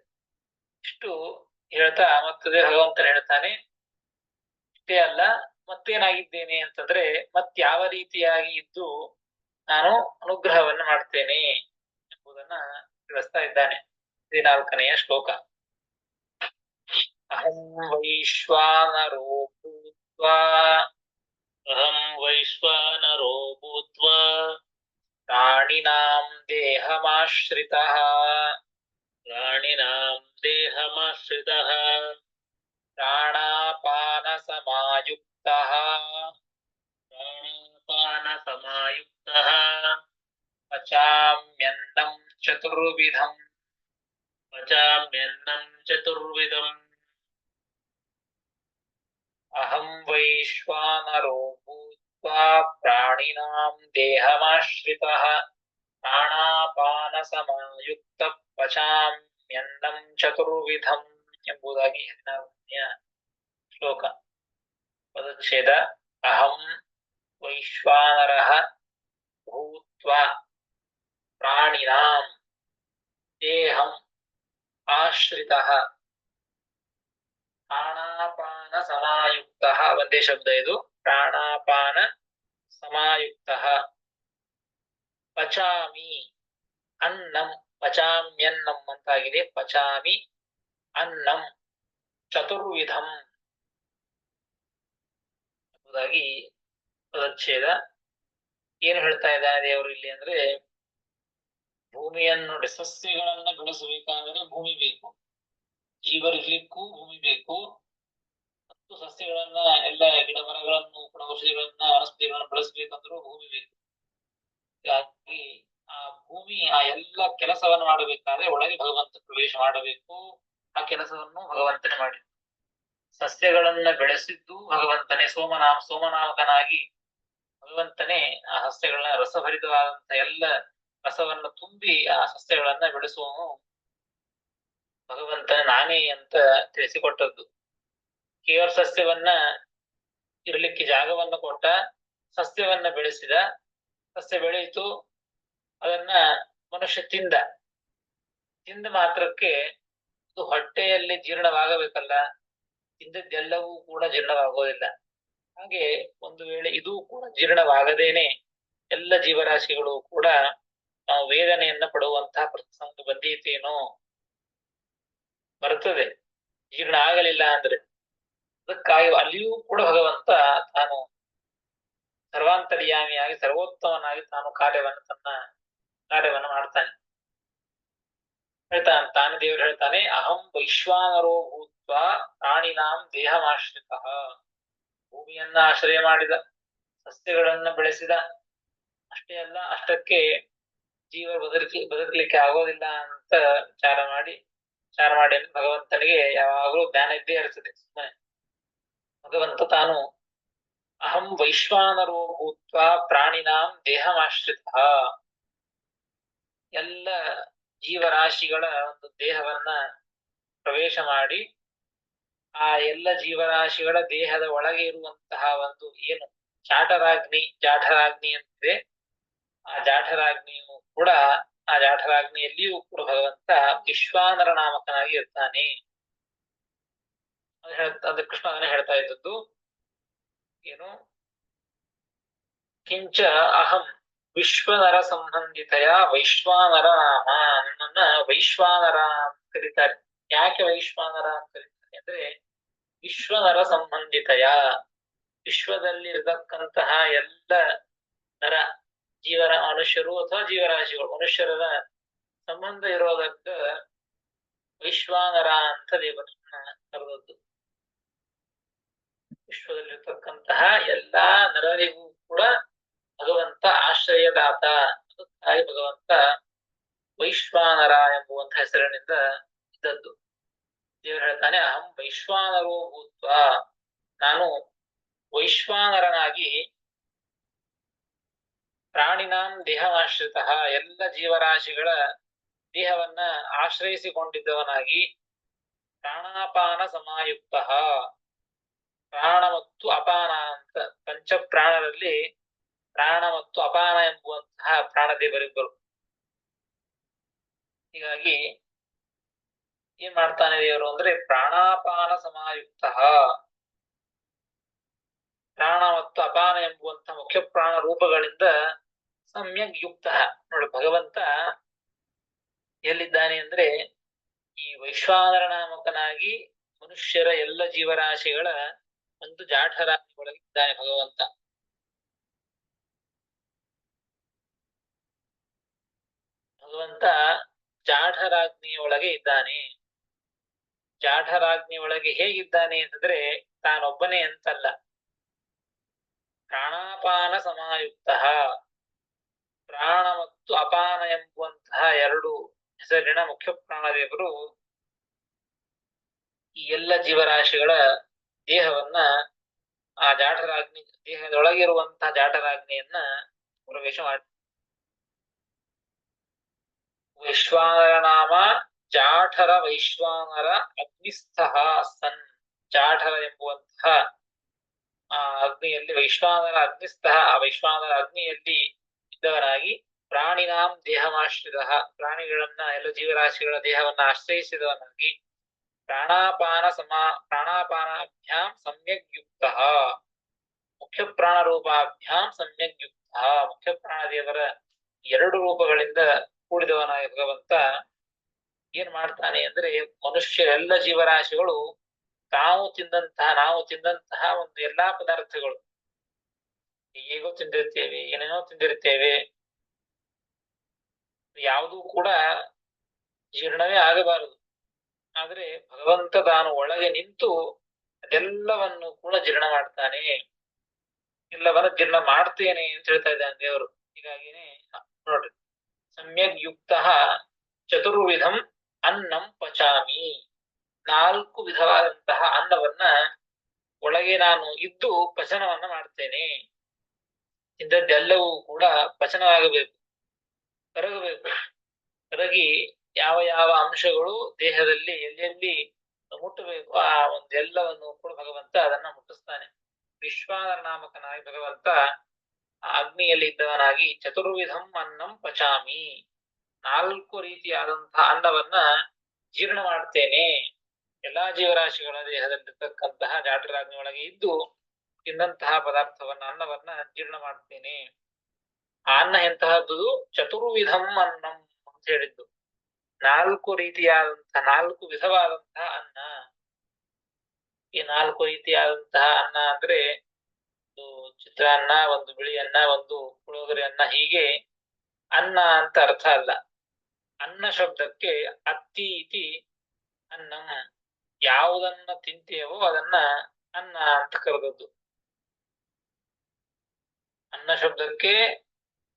ಇಷ್ಟು ಹೇಳ್ತಾ ಮತ್ತದೆ ಭಗವಂತನ ಹೇಳ್ತಾನೆ, ಇಷ್ಟೇ ಅಲ್ಲ ಮತ್ತೇನಾಗಿದ್ದೇನೆ ಅಂತಂದ್ರೆ ಮತ್ಯಾವ ರೀತಿಯಾಗಿ ಇದ್ದು ನಾನು ಅನುಗ್ರಹವನ್ನು ಮಾಡ್ತೇನೆ ಎಂಬುದನ್ನ ತಿಳಿಸ್ತಾ ಇದ್ದಾನೆ. 14ನೆಯ ಶ್ಲೋಕ. ಅಹಂ ವೈಶ್ವಾನರೋ ಭೂತ್ವಾ ಪ್ರಾಣಿನಾಂ ದೇಹಮಾಶ್ರಿತಃ ಪ್ರಾಣಾಪಾನ ಸಮಾಯುಕ್ತಃ ಪಚಾಮ್ಯನ್ನಂ ಚತುರ್ವಿಧಂ ಅಹಂ ವೈಶ್ವಾನರೋ ಭೂತ್ವಾ ಪ್ರಾಣಿನಾಂ ದೇಹಮಾಶ್ರಿತಃ ಪ್ರಾಣಾಪಾನ ಸಮಾಯುಕ್ತ ಪಚಾಮ್ಯನ್ನಂ ಚತುರ್ವಿಧಂ ಎಂಬುದಾಗಿ 14ನೆಯ ಶ್ಲೋಕ. ಪದಚ್ಛೇದ. ಅಹಂ ವೈಶ್ವಾನರಃ ಭೂತ್ವಾ ಪ್ರಾಣಿನಾಂ ದೇಹಂ ಆಶ್ರಿತಃ ಪ್ರಾಣಾಪಾನ ಸಮಾಯುಕ್ತಃ. ಒಂದೇ ಶಬ್ದ ಇದು. ಪ್ರಾಣಾಪಾನ ಸಮಾಯುಕ್ತಃ. ಪಚಾಮಿ ಅನ್ನಂ, ಪಚಾಮ್ಯನ್ನಂ ಅಂತಾಗಿದೆ. ಪಚಾಮಿ ಅನ್ನಂ ಚತುರ್ವಿಧಂ ಎಂಬುದಾಗಿ ಪದಚ್ಛೇದ. ಏನು ಹೇಳ್ತಾ ಇದ್ದಾನೆ ದೇವರು ಇಲ್ಲಿ ಅಂದ್ರೆ, ಭೂಮಿಯನ್ನು ನೋಡಿ, ಸಸ್ಯಗಳನ್ನ ಬೆಳೆಸಬೇಕಾದರೆ ಭೂಮಿ ಬೇಕು, ಜೀವರಿರ್ಲಿಕ್ಕೂ ಭೂಮಿ ಬೇಕು, ಮತ್ತು ಸಸ್ಯಗಳನ್ನ ಎಲ್ಲ ಗಿಡ ಮರಗಳನ್ನು ಕೂಡ ಔಷಧಿಗಳನ್ನ ವನಸ್ಪತಿಗಳನ್ನ ಬೆಳೆಸಬೇಕಂದ್ರೂ ಭೂಮಿ ಬೇಕು. ಹೀಗಾಗಿ ಆ ಭೂಮಿ ಆ ಎಲ್ಲ ಕೆಲಸವನ್ನು ಮಾಡಬೇಕಾದ್ರೆ ಒಳಗೆ ಭಗವಂತ ಪ್ರವೇಶ ಮಾಡಬೇಕು. ಆ ಕೆಲಸವನ್ನು ಭಗವಂತನೇ ಮಾಡಿದ್ದು. ಸಸ್ಯಗಳನ್ನ ಬೆಳೆಸಿದ್ದು ಭಗವಂತನೇ. ಸೋಮನಾಮಕನಾಗಿ ಭಗವಂತನೇ ಆ ಸಸ್ಯಗಳನ್ನ ರಸಭರಿತವಾದಂತ ಎಲ್ಲ ರಸವನ್ನ ತುಂಬಿ ಆ ಸಸ್ಯಗಳನ್ನ ಬೆಳೆಸುವನು ಭಗವಂತ ನಾನೇ ಅಂತ ತಿಳಿಸಿಕೊಟ್ಟದ್ದು. ಕೇವಲ ಸಸ್ಯವನ್ನ ಇರಲಿಕ್ಕೆ ಜಾಗವನ್ನ ಕೊಟ್ಟ, ಸಸ್ಯವನ್ನ ಬೆಳೆಸಿದ, ಸಸ್ಯ ಬೆಳೆಯಿತು, ಅದನ್ನ ಮನುಷ್ಯ ತಿಂದ ಮಾತ್ರಕ್ಕೆ ಅದು ಹೊಟ್ಟೆಯಲ್ಲಿ ಜೀರ್ಣವಾಗಬೇಕಲ್ಲ, ತಿಂದದ್ದೆಲ್ಲವೂ ಕೂಡ ಜೀರ್ಣವಾಗೋದಿಲ್ಲ. ಹಾಗೆ ಒಂದು ವೇಳೆ ಇದು ಕೂಡ ಜೀರ್ಣವಾಗದೇನೆ ಎಲ್ಲ ಜೀವರಾಶಿಗಳು ಕೂಡ ನಾವು ವೇದನೆಯನ್ನ ಪಡುವಂತಹ ಪ್ರಸಂಗ ಬಂದೀತೇನೋ, ಬರ್ತದೆ ಜೀರ್ಣ ಆಗಲಿಲ್ಲ ಅಂದ್ರೆ. ಅದಕ್ಕಾಗಿ ಅಲ್ಲಿಯೂ ಕೂಡ ಭಗವಂತ ತಾನು ಸರ್ವಾಂತರ್ಯಾಮಿಯಾಗಿ ಸರ್ವೋತ್ತಮನಾಗಿ ತಾನು ಕಾರ್ಯವನ್ನು ಮಾಡ್ತಾನೆ. ತಾನು ದೇವರು ಹೇಳ್ತಾನೆ, ಅಹಂ ವೈಶ್ವಾನರೋ ಭೂತ್ವಾ ಪ್ರಾಣಿನಾಂ ದೇಹಮಾಶ್ರಿತಃ. ಭೂಮಿಯನ್ನ ಆಶ್ರಯ ಮಾಡಿದ, ಸಸ್ಯಗಳನ್ನ ಬೆಳೆಸಿದ, ಅಷ್ಟೇ ಅಲ್ಲ ಅಷ್ಟಕ್ಕೆ ಜೀವ ಬದುಕಲಿಕ್ಕೆ ಆಗೋದಿಲ್ಲ ಅಂತ ವಿಚಾರ ಮಾಡಿ ಭಗವಂತನಿಗೆ ಯಾವಾಗಲೂ ಜ್ಞಾನ ಇದ್ದೇ ಇರ್ತದೆ. ಸುಮ್ಮನೆ ಭಗವಂತ ತಾನು ಅಹಂ ವೈಶ್ವಾನರೋ ಭೂತ್ವಾ ಪ್ರಾಣಿನಾಂ ದೇಹಮಾಶ್ರಿತ, ಎಲ್ಲ ಜೀವರಾಶಿಗಳ ಒಂದು ದೇಹವನ್ನ ಪ್ರವೇಶ ಮಾಡಿ ಆ ಎಲ್ಲ ಜೀವರಾಶಿಗಳ ದೇಹದ ಒಳಗೆ ಇರುವಂತಹ ಒಂದು ಏನು ಜಾಠರಾಗ್ನಿ ಅಂತಿದೆ. ಆ ಜಾಠರಾಗ್ನಿಯು ಕೂಡ, ಆ ಜಾಠರಾಗ್ನಿಯಲ್ಲಿಯೂ ಕೂಡ ಭಗವಂತ ವಿಶ್ವಾನರ ನಾಮಕನಾಗಿ ಇರ್ತಾನೆ. ಅದು ಕೃಷ್ಣ ಅದನ್ನ ಹೇಳ್ತಾ ಇದ್ದದ್ದು ಏನು, ಕಿಂಚ ಅಹಂ ವಿಶ್ವನರ ಸಂಬಂಧಿತೆಯ ವೈಶ್ವಾನರ ನಾಮ. ನನ್ನನ್ನ ವೈಶ್ವಾನರ ಅಂತ ಕರೀತಾರೆ. ಯಾಕೆ ವೈಶ್ವಾನರ ಅಂತ ಕರೀತಾರೆ ಅಂದ್ರೆ, ವಿಶ್ವನರ ಸಂಬಂಧಿತೆಯ, ವಿಶ್ವದಲ್ಲಿ ಇರತಕ್ಕಂತಹ ಎಲ್ಲ ನರ ಮನುಷ್ಯರು ಅಥವಾ ಜೀವರಾಶಿಗಳು ಮನುಷ್ಯರ ಸಂಬಂಧ ಇರೋದಕ್ಕೆ ವೈಶ್ವಾನರ ಅಂತ ದೇವರನ್ನ ಕರೆದದ್ದು. ವಿಶ್ವದಲ್ಲಿರ್ತಕ್ಕಂತಹ ಎಲ್ಲಾ ನರರಿಗೂ ಕೂಡ ಭಗವಂತ ಆಶ್ರಯದಾತ. ಅದಕ್ಕಾಗಿ ಭಗವಂತ ವೈಶ್ವಾನರ ಎಂಬುವಂತ ಹೆಸರಿನಿಂದ ಇದ್ದದ್ದು. ದೇವರು ಹೇಳ್ತಾನೆ, ಅಹಂ ವೈಶ್ವಾನರೋ ಭೂತ್ವ, ನಾನು ವೈಶ್ವಾನರನಾಗಿ ಪ್ರಾಣಿನಾಂ ದೇಹಮಾಶ್ರಿತ, ಎಲ್ಲ ಜೀವರಾಶಿಗಳ ದೇಹವನ್ನ ಆಶ್ರಯಿಸಿಕೊಂಡಿದ್ದವನಾಗಿ, ಪ್ರಾಣಾಪಾನ ಸಮಾಯುಕ್ತ, ಪ್ರಾಣ ಮತ್ತು ಅಪಾನ ಅಂತ ಪಂಚ ಪ್ರಾಣರಲ್ಲಿ ಪ್ರಾಣ ಮತ್ತು ಅಪಾನ ಎಂಬುವಂತಹ ಪ್ರಾಣದೇವರಿಬ್ಬರು. ಹೀಗಾಗಿ ಏನ್ ಮಾಡ್ತಾನೆ ದೇವರು ಅಂದ್ರೆ ಪ್ರಾಣಾಪಾನ ಸಮಾಯುಕ್ತ, ಪ್ರಾಣ ಮತ್ತು ಅಪಾನ ಎಂಬುವಂತಹ ಮುಖ್ಯ ಪ್ರಾಣ ರೂಪಗಳಿಂದ ಸಮ್ಯಕ್ ಯುಕ್ತ. ನೋಡಿ ಭಗವಂತ ಎಲ್ಲಿದ್ದಾನೆ ಅಂದ್ರೆ ಈ ವೈಶ್ವಾನರ ನಾಮಕನಾಗಿ ಮನುಷ್ಯರ ಎಲ್ಲ ಜೀವರಾಶಿಗಳ ಒಂದು ಜಾಠರಾಶಿ ಒಳಗಿದ್ದಾನೆ ಭಗವಂತ. ಭಗವಂತ ಜಾಠರಾಗ್ನಿಯೊಳಗೆ ಇದ್ದಾನೆ. ಜಾಠರಾಗ್ನಿಯೊಳಗೆ ಹೇಗಿದ್ದಾನೆ ಅಂತಂದ್ರೆ ತಾನೊಬ್ಬನೇ ಅಂತಲ್ಲ, ಪ್ರಾಣಾಪಾನ ಸಮಾಯುಕ್ತ, ಪ್ರಾಣ ಮತ್ತು ಅಪಾನ ಎಂಬುವಂತಹ ಎರಡು ಹೆಸರಿನ ಮುಖ್ಯ ಪ್ರಾಣದೇವರು ಈ ಎಲ್ಲ ಜೀವರಾಶಿಗಳ ದೇಹವನ್ನ ಆ ಜಾಠರಾಗ್ನಿ ದೇಹದೊಳಗಿರುವಂತಹ ಜಾಠರಾಗ್ನಿಯನ್ನ ಪ್ರವೇಶ ಮಾಡಿ. ವೈಶ್ವಾನರ ನಾಮ ಜಾಠರ ವೈಶ್ವಾನರ ಅಗ್ನಿಸ್ಥ ಸನ್. ಜಾಠರ ಎಂಬುವಂತಹ ಆ ಅಗ್ನಿಯಲ್ಲಿ ವೈಶ್ವಾನರ ಅಗ್ನಿಸ್ಥ, ಆ ವೈಶ್ವಾನರ ಅಗ್ನಿಯಲ್ಲಿ ಇದ್ದವನಾಗಿ ಪ್ರಾಣಿನಾಂ ದೇಹಮಾಶ್ರಿತ, ಪ್ರಾಣಿಗಳನ್ನ ಎಲ್ಲ ಜೀವರಾಶಿಗಳ ದೇಹವನ್ನ ಆಶ್ರಯಿಸಿದವನಾಗಿ ಪ್ರಾಣಾಪಾನಾಭ್ಯಾಂ ಸಮ್ಯಕ್ ಯುಕ್ತ, ಮುಖ್ಯ ಪ್ರಾಣ ರೂಪಾಭ್ಯಾಂ ಸಮ್ಯಕ್ ಯುಕ್ತ, ಮುಖ್ಯ ಪ್ರಾಣದೇವರ ಎರಡು ರೂಪಗಳಿಂದ ಕೂಡಿದವನಾಗಿ ಭಗವಂತ ಏನ್ ಮಾಡ್ತಾನೆ ಅಂದ್ರೆ ಮನುಷ್ಯರೆಲ್ಲ ಜೀವರಾಶಿಗಳು ನಾವು ತಿಂದಂತಹ ಒಂದು ಎಲ್ಲಾ ಪದಾರ್ಥಗಳು, ಹೇಗೋ ತಿಂದಿರ್ತೇವೆ, ಏನೇನೋ ತಿಂದಿರ್ತೇವೆ, ಯಾವುದೂ ಕೂಡ ಜೀರ್ಣವೇ ಆಗಬಾರದು. ಆದ್ರೆ ಭಗವಂತ ತಾನು ಒಳಗೆ ನಿಂತು ಅದೆಲ್ಲವನ್ನು ಕೂಡ ಜೀರ್ಣ ಮಾಡ್ತಾನೆ, ಎಲ್ಲವನ್ನ ಜೀರ್ಣ ಮಾಡ್ತೇನೆ ಅಂತ ಹೇಳ್ತಾ ಇದ್ದಾನೆ ದೇವರು. ಹೀಗಾಗಿನೇ ನೋಡ್ರಿ, ಸಮ್ಯಕ್ ಯುಕ್ತ ಚತುರ್ವಿಧಂ ಅನ್ನಂ ಪಚಾಮಿ, ನಾಲ್ಕು ವಿಧವಾದಂತಹ ಅನ್ನವನ್ನ ಒಳಗೆ ನಾನು ಇದ್ದು ಪಚನವನ್ನ ಮಾಡ್ತೇನೆ. ಇಂಥದ್ದೆಲ್ಲವೂ ಕೂಡ ಪಚನವಾಗಬೇಕು, ಕರಗಬೇಕು. ಕರಗಿ ಯಾವ ಯಾವ ಅಂಶಗಳು ದೇಹದಲ್ಲಿ ಎಲ್ಲೆಲ್ಲಿ ಮುಟ್ಟಬೇಕು ಆ ಒಂದೆಲ್ಲವನ್ನು ಕೂಡ ಭಗವಂತ ಅದನ್ನ ಮುಟ್ಟಿಸ್ತಾನೆ. ವಿಶ್ವಾನರ ನಾಮಕನಾಗಿ ಭಗವಂತ ಆ ಅಗ್ನಿಯಲ್ಲಿ ಇದ್ದವನಾಗಿ ಚತುರ್ವಿಧಂ ಅನ್ನಂ ಪಚಾಮಿ, ನಾಲ್ಕು ರೀತಿಯಾದಂತಹ ಅನ್ನವನ್ನ ಜೀರ್ಣ ಮಾಡ್ತೇನೆ. ಎಲ್ಲಾ ಜೀವರಾಶಿಗಳ ದೇಹದಲ್ಲಿರ್ತಕ್ಕಂತಹ ಜಾಠರಾಗ್ನಿ ಒಳಗೆ ಇದ್ದು ತಿಂದಂತಹ ಪದಾರ್ಥವನ್ನ ಅನ್ನವನ್ನ ಜೀರ್ಣ ಮಾಡ್ತೇನೆ. ಆ ಅನ್ನ ಎಂತಹದ್ದು? ಚತುರ್ವಿಧಂ ಅನ್ನಂ ಅಂತ ಹೇಳಿದ್ದು, ನಾಲ್ಕು ರೀತಿಯಾದಂತಹ ನಾಲ್ಕು ವಿಧವಾದಂತಹ ಅನ್ನ. ಈ ನಾಲ್ಕು ರೀತಿಯಾದಂತಹ ಅನ್ನ ಅಂದ್ರೆ ಒಂದು ಚಿತ್ರಾನ್ನ, ಒಂದು ಬಿಳಿ ಅನ್ನ, ಒಂದು ಪುಳಿಯೋಗರೆ ಅನ್ನ, ಹೀಗೆ ಅನ್ನ ಅಂತ ಅರ್ಥ ಅಲ್ಲ. ಅನ್ನ ಶಬ್ದಕ್ಕೆ ಅತ್ತಿ ಇತಿ ಅನ್ನಂ, ಯಾವುದನ್ನ ತಿಂತೇವೋ ಅದನ್ನ ಅನ್ನ ಅಂತ ಕರೆದದ್ದು. ಅನ್ನ ಶಬ್ದಕ್ಕೆ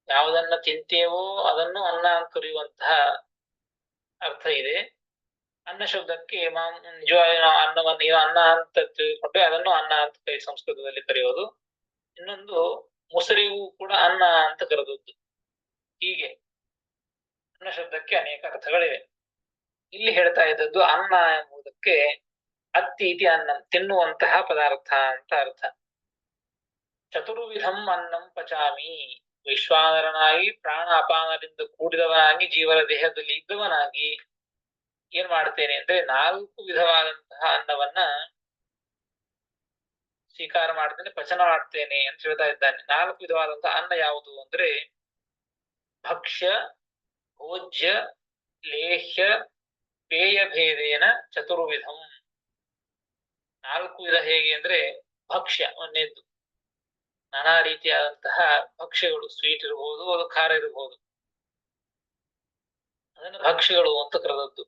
ಯಾವುದನ್ನ ತಿಂತೇವೋ ಅದನ್ನು ಅನ್ನ ಅಂತ ಕರೆಯುವಂತಹ ಅರ್ಥ ಇದೆ. ಅನ್ನ ಶಬ್ದಕ್ಕೆ ನಿಜವಾಗಿ ನಾವು ಅನ್ನವನ್ನು ಅನ್ನ ಅಂತ ತಿಳ್ಕೊಂಡ್ರೆ ಅದನ್ನು ಅನ್ನ ಅಂತ ಸಂಸ್ಕೃತದಲ್ಲಿ ಕರೆಯೋದು. ಇನ್ನೊಂದು ಮುಸರಿಗೂ ಕೂಡ ಅನ್ನ ಅಂತ ಕರೆದದ್ದು. ಹೀಗೆ ಅನ್ನ ಶಬ್ದಕ್ಕೆ ಅನೇಕ ಅರ್ಥಗಳಿವೆ. ಇಲ್ಲಿ ಹೇಳ್ತಾ ಇದ್ದದ್ದು ಅನ್ನ ಎಂಬುದಕ್ಕೆ ಅತ್ತಿ ಇತಿ ಅನ್ನ, ತಿನ್ನುವಂತಹ ಪದಾರ್ಥ ಅಂತ ಅರ್ಥ. ಚತುರ್ವಿಧಂ ಅನ್ನಂ ಪಚಾಮಿ, ವಿಶ್ವಾನರನಾಗಿ ಪ್ರಾಣ ಅಪಾನದಿಂದ ಕೂಡಿದವನಾಗಿ ಜೀವರ ದೇಹದಲ್ಲಿ ಇದ್ದವನಾಗಿ ಏನ್ ಮಾಡ್ತೇನೆ ಅಂದ್ರೆ ನಾಲ್ಕು ವಿಧವಾದಂತಹ ಅನ್ನವನ್ನ ಸ್ವೀಕಾರ ಮಾಡ್ತೇನೆ, ಪಚನ ಮಾಡ್ತೇನೆ ಅಂತ ಹೇಳ್ತಾ ಇದ್ದಾನೆ. ನಾಲ್ಕು ವಿಧವಾದಂತಹ ಅನ್ನ ಯಾವುದು ಅಂದ್ರೆ ಭಕ್ಷ್ಯ, ಭೋಜ್ಯ, ಲೇಹ್ಯ, ಪೇಯ ಭೇದೇನ ಚತುರ್ವಿಧಂ. ನಾಲ್ಕು ವಿಧ ಹೇಗೆ ಅಂದ್ರೆ ಭಕ್ಷ್ಯ ಒಂದೇದ್ದು, ನಾನಾ ರೀತಿಯಾದಂತಹ ಭಕ್ಷ್ಯಗಳು, ಸ್ವೀಟ್ ಇರಬಹುದು, ಅದು ಖಾರ ಇರಬಹುದು, ಅದನ್ನು ಭಕ್ಷ್ಯಗಳು ಅಂತ ಕರೆದದ್ದು.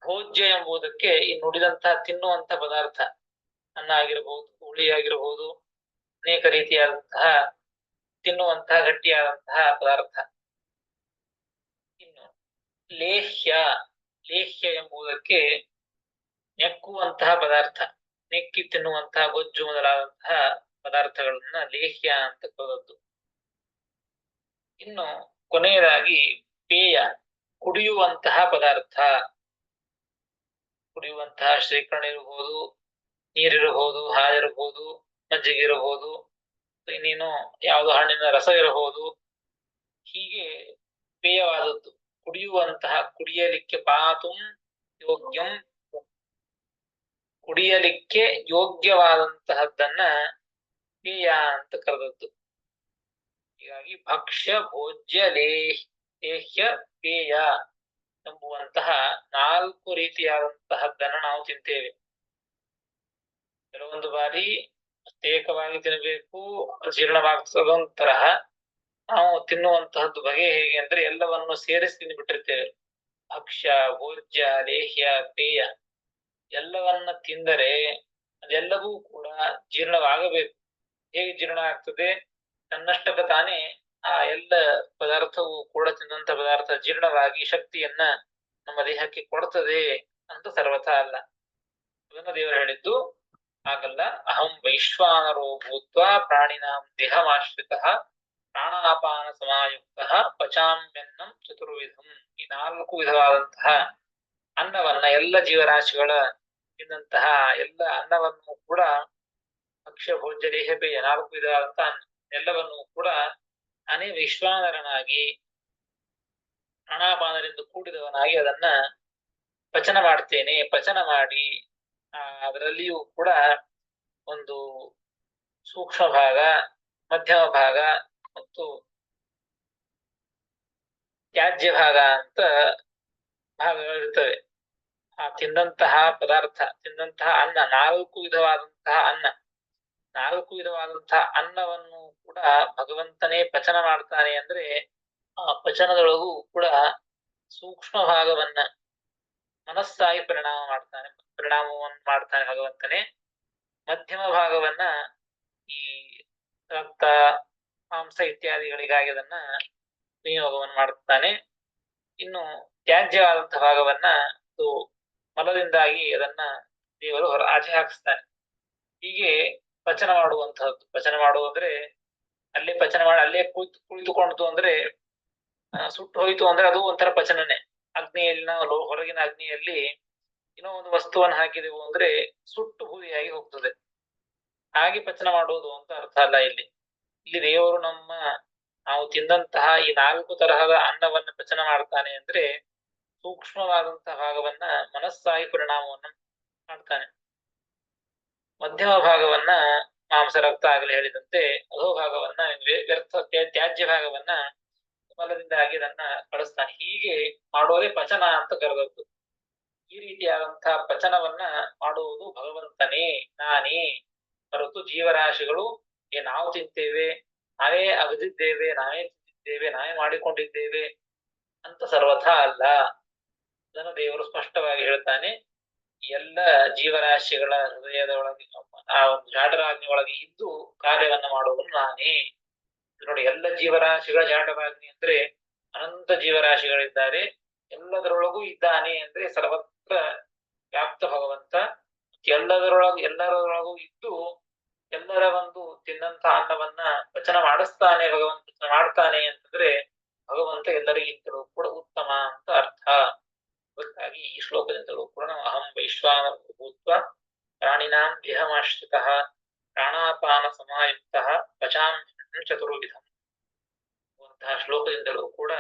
ಭೋಜ್ಯ ಎಂಬುದಕ್ಕೆ ಈ ನುಡಿದಂತಹ ತಿನ್ನುವಂತಹ ಪದಾರ್ಥ, ಅನ್ನ ಆಗಿರಬಹುದು, ಹುಳಿ ಆಗಿರಬಹುದು, ಅನೇಕ ರೀತಿಯಾದಂತಹ ತಿನ್ನುವಂತಹ ಗಟ್ಟಿಯಾದಂತಹ ಪದಾರ್ಥ. ಇನ್ನು ಲೇಹ್ಯ, ಲೇಹ್ಯ ಎಂಬುದಕ್ಕೆ ನೆಕ್ಕುವಂತಹ ಪದಾರ್ಥ, ನೆಕ್ಕಿ ತಿನ್ನುವಂತಹ ಗೊಜ್ಜು ಮೊದಲಾದಂತಹ ಪದಾರ್ಥಗಳನ್ನ ಲೇಹ್ಯ ಅಂತ ಕರೆದದ್ದು. ಇನ್ನು ಕೊನೆಯದಾಗಿ ಪೇಯ, ಕುಡಿಯುವಂತಹ ಪದಾರ್ಥ. ಕುಡಿಯುವಂತಹ ಶ್ರೀಕರಣ ಇರಬಹುದು, ನೀರಿರಬಹುದು, ಹಾಲಿರಬಹುದು, ಮಜ್ಜಿಗೆ ಇರಬಹುದು, ಇನ್ನೇನು ಯಾವುದೋ ಹಣ್ಣಿನ ರಸ ಇರಬಹುದು. ಹೀಗೆ ಪೇಯವಾದದ್ದು, ಕುಡಿಯುವಂತಹ, ಕುಡಿಯಲಿಕ್ಕೆ ಪಾತುಂ ಯೋಗ್ಯಂ, ಕುಡಿಯಲಿಕ್ಕೆ ಯೋಗ್ಯವಾದಂತಹದ್ದನ್ನ ಪೇಯ ಅಂತ ಕರೆದದ್ದು. ಹೀಗಾಗಿ ಭಕ್ಷ್ಯ, ಭೋಜ್ಯ, ಲೇಹ್ಯ, ಪೇಯ ಎಂಬುವಂತಹ 4 ರೀತಿಯಾದಂತಹದ್ದನ್ನು ನಾವು ತಿಂತೇವೆ. ಕೆಲವೊಂದು ಬಾರಿ ಪ್ರತ್ಯೇಕವಾಗಿ ತಿನ್ನಬೇಕು, ಜೀರ್ಣವಾಗ್ತದೊಂಥರ. ನಾವು ತಿನ್ನುವಂತಹದ್ದು ಬಗೆ ಹೇಗೆ ಅಂದ್ರೆ ಎಲ್ಲವನ್ನು ಸೇರಿಸಿ ತಿಂದ್ಬಿಟ್ಟಿರ್ತೇವೆ. ಭಕ್ಷ್ಯ, ಭೋಜ್ಯ, ಲೇಹ್ಯ, ಪೇಯ ಎಲ್ಲವನ್ನ ತಿಂದರೆ ಅದೆಲ್ಲವೂ ಕೂಡ ಜೀರ್ಣವಾಗಬೇಕು. ಹೇಗೆ ಜೀರ್ಣ ಆಗ್ತದೆ? ತನ್ನಷ್ಟಕ್ಕೆ ತಾನೇ ಆ ಎಲ್ಲ ಪದಾರ್ಥವು ಕೂಡ, ತಿಂದಂತ ಪದಾರ್ಥ ಜೀರ್ಣವಾಗಿ ಶಕ್ತಿಯನ್ನ ನಮ್ಮ ದೇಹಕ್ಕೆ ಕೊಡ್ತದೆ ಅಂತ ಸರ್ವಥಾ ಅಲ್ಲ. ಅದನ್ನು ದೇವರು ಹೇಳಿದ್ದು ಹಾಗಲ್ಲ. ಅಹಂ ವೈಶ್ವಾನರೋ ಭೂತ್ವ ಪ್ರಾಣಿನಾಂ ದೇಹಮಾಶ್ರಿತ ಪ್ರಾಣಾಪಾನ ಸಮಾಯುಕ್ತ ಪಚಾಮ್ಯನ್ನಂ ಚತುರ್ವಿಧಂ. ಈ 4 ವಿಧವಾದಂತಹ ಅನ್ನವನ್ನ, ಎಲ್ಲ ಜೀವರಾಶಿಗಳ ತಿಂದಂತಹ ಎಲ್ಲ ಅನ್ನವನ್ನು ಕೂಡ, ಭಕ್ಷ್ಯ, ಭೋಜ್ಯ, ಲೇಹ್ಯ, ಪೇಯ 4 ವಿಧವಾದಂತಹ ಅನ್ನ ಎಲ್ಲವನ್ನೂ ಕೂಡ ನಾನೇ ವೈಶ್ವಾನರನಾಗಿ ಪ್ರಾಣಾಪಾನದಿಂದ ಕೂಡಿದವನಾಗಿ ಅದನ್ನ ಪಚನ ಮಾಡ್ತೇನೆ. ಪಚನ ಮಾಡಿ ಅದರಲ್ಲಿಯೂ ಕೂಡ ಒಂದು ಸೂಕ್ಷ್ಮ ಭಾಗ, ಮಧ್ಯಮ ಭಾಗ ಮತ್ತು ತ್ಯಾಜ್ಯ ಭಾಗ ಅಂತ ಭಾಗಗಳಿರ್ತವೆ. ಆ ತಿಂದಂತಹ ಪದಾರ್ಥ, ತಿಂದಂತಹ ಅನ್ನ, 4 ವಿಧವಾದಂತಹ ಅನ್ನ, 4 ವಿಧವಾದಂತಹ ಅನ್ನವನ್ನು ಕೂಡ ಭಗವಂತನೇ ಪಚನ ಮಾಡ್ತಾನೆ. ಅಂದ್ರೆ ಆ ಪಚನದೊಳಗೂ ಕೂಡ ಸೂಕ್ಷ್ಮ ಭಾಗವನ್ನ ಮನಸ್ಸಾಗಿ ಪರಿಣಾಮವನ್ನು ಮಾಡ್ತಾನೆ ಭಗವಂತನೇ. ಮಧ್ಯಮ ಭಾಗವನ್ನ ಈ ರಕ್ತ, ಮಾಂಸ ಇತ್ಯಾದಿಗಳಿಗಾಗಿ ಅದನ್ನ ವಿನಿಯೋಗವನ್ನು ಮಾಡುತ್ತಾನೆ. ಇನ್ನು ತ್ಯಾಜ್ಯವಾದಂತಹ ಭಾಗವನ್ನ ಮಲದಿಂದಾಗಿ ಅದನ್ನ ದೇವರು ಆಚೆ ಹಾಕಿಸ್ತಾನೆ. ಹೀಗೆ ಪಚನ ಮಾಡುವಂತಹದ್ದು. ಪಚನ ಮಾಡುವುದಂದ್ರೆ ಅಲ್ಲೇ ಪಚನ ಮಾಡಿ ಅಲ್ಲೇ ಕುಳಿತುಕೊಂಡು ಅಂದ್ರೆ ಸುಟ್ಟು ಹೋಯ್ತು ಅಂದ್ರೆ ಅದು ಒಂಥರ ಪಚನನೇ. ಅಗ್ನಿಯಲ್ಲಿ ನಾವು ಹೊರಗಿನ ಅಗ್ನಿಯಲ್ಲಿ ಇನ್ನೂ ಒಂದು ವಸ್ತುವನ್ನು ಹಾಕಿದೆವು ಅಂದ್ರೆ ಸುಟ್ಟು ಬೂದಿಯಾಗಿ ಹೋಗ್ತದೆ. ಹಾಗೆ ಪಚನ ಮಾಡುವುದು ಅಂತ ಅರ್ಥ ಅಲ್ಲ ಇಲ್ಲಿ. ಇಲ್ಲಿ ದೇವರು ನಾವು ತಿಂದಂತಹ ಈ 4 ತರಹದ ಅನ್ನವನ್ನ ಪಚನ ಮಾಡ್ತಾನೆ ಅಂದ್ರೆ ಸೂಕ್ಷ್ಮವಾದಂತಹ ಭಾಗವನ್ನ ಮನಸ್ಸಾಗಿ ಪರಿಣಾಮವನ್ನು ಮಾಡ್ತಾನೆ. ಮಧ್ಯಮ ಭಾಗವನ್ನ ಮಾಂಸ, ರಕ್ತ ಆಗಲಿ ಹೇಳಿದಂತೆ ಅಧೋ ಭಾಗವನ್ನ ವ್ಯರ್ಥ ತ್ಯಾಜ್ಯ ಭಾಗವನ್ನ ಮಲದಿಂದಾಗಿ ಅದನ್ನ ಕಳಿಸ್ತಾನೆ. ಹೀಗೆ ಮಾಡೋದೇ ಪಚನ ಅಂತ ಕರೆದದ್ದು. ಈ ರೀತಿಯಾದಂತಹ ಪಚನವನ್ನ ಮಾಡುವುದು ಭಗವಂತನೇ, ನಾನೇ ಹೊರತು ಜೀವರಾಶಿಗಳು ನಾವು ತಿಂತೇವೆ, ನಾವೇ ಅಗದಿದ್ದೇವೆ, ನಾವೇ ತಿಂತಿದ್ದೇವೆ, ನಾವೇ ಮಾಡಿಕೊಂಡಿದ್ದೇವೆ ಅಂತ ಸರ್ವಥಾ ಅಲ್ಲ. ಅದನ್ನು ದೇವರು ಸ್ಪಷ್ಟವಾಗಿ ಹೇಳ್ತಾನೆ. ಎಲ್ಲ ಜೀವರಾಶಿಗಳ ಹೃದಯದ ಒಳಗೆ, ಆ ಒಂದು ಜಾಡರಾಜ್ಞೆ ಒಳಗೆ ಇದ್ದು ಕಾರ್ಯವನ್ನ ಮಾಡುವನು ನಾನೇ. ನೋಡಿ, ಎಲ್ಲ ಜೀವರಾಶಿಗಳ ಜಾಡರಾಜ್ಞೆ ಅಂದ್ರೆ ಅನಂತ ಜೀವರಾಶಿಗಳಿದ್ದಾರೆ, ಎಲ್ಲದರೊಳಗೂ ಇದ್ದಾನೆ ಅಂದ್ರೆ ಸರ್ವತ್ರ ವ್ಯಾಪ್ತ ಭಗವಂತ. ಎಲ್ಲರೊಳಗೂ ಇದ್ದು ಎಲ್ಲರ ಒಂದು ತಿನ್ನಂತ ಅನ್ನವನ್ನ ಪಚನ ಮಾಡಿಸ್ತಾನೆ ಭಗವಂತ. ಪಚನ ಮಾಡ್ತಾನೆ ಅಂತಂದ್ರೆ ಭಗವಂತ ಎಲ್ಲರಿಗಿಂತಲೂ ಕೂಡ ಉತ್ತಮ ಅಂತ ಅರ್ಥ. ಅದಕ್ಕಾಗಿ ಈ ಶ್ಲೋಕದಿಂದಲೂ ಕೂಡ ನಾವು ಅಹಂ ವೈಶ್ವಾನರ ಭೂತ್ವ ಪ್ರಾಣಿನಾಂ ದೇಹಮಾಶ್ರಿತ ಪ್ರಾಣಾಪಾನ ಸಮಾಯುಕ್ತ ಪಚಾಮ್ಯನ್ನಂ ಚತುರ್ವಿಧಂ ಅಂತಹ ಶ್ಲೋಕದಿಂದಲೂ ಕೂಡ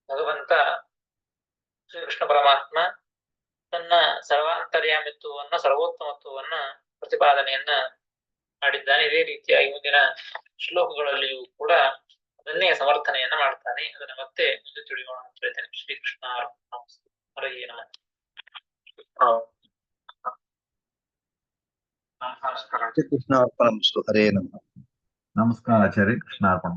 ಭಗವಂತ ಶ್ರೀಕೃಷ್ಣ ಪರಮಾತ್ಮ ತನ್ನ ಸರ್ವಾಂತರ್ಯಾಮಿತ್ವವನ್ನ, ಸರ್ವೋತ್ತಮತ್ವವನ್ನ ಪ್ರತಿಪಾದನೆಯನ್ನ ಮಾಡಿದ್ದಾನೆ. ಇದೇ ರೀತಿಯಾಗಿ ಮುಂದಿನ ಶ್ಲೋಕಗಳಲ್ಲಿಯೂ ಕೂಡ ಅದನ್ನೇ ಸಮರ್ಥನೆಯನ್ನ ಮಾಡ್ತಾನೆ. ಅದನ್ನ ಮತ್ತೆ ಮುಂದೆ ತಿಳಿಯೋಣ ಅಂತ ಹೇಳ್ತೇನೆ. ಶ್ರೀಕೃಷ್ಣ ಹರಯೇ ನಮಃ. ಶ್ರೀಕೃಷ್ಣ ಅರ್ಪಣಮಸ್ತು. ಹರೇ ನಮಃ. ನಮಸ್ಕಾರ ಆಚಾರ್ಯ, ಕೃಷ್ಣಾರ್ಪಣ.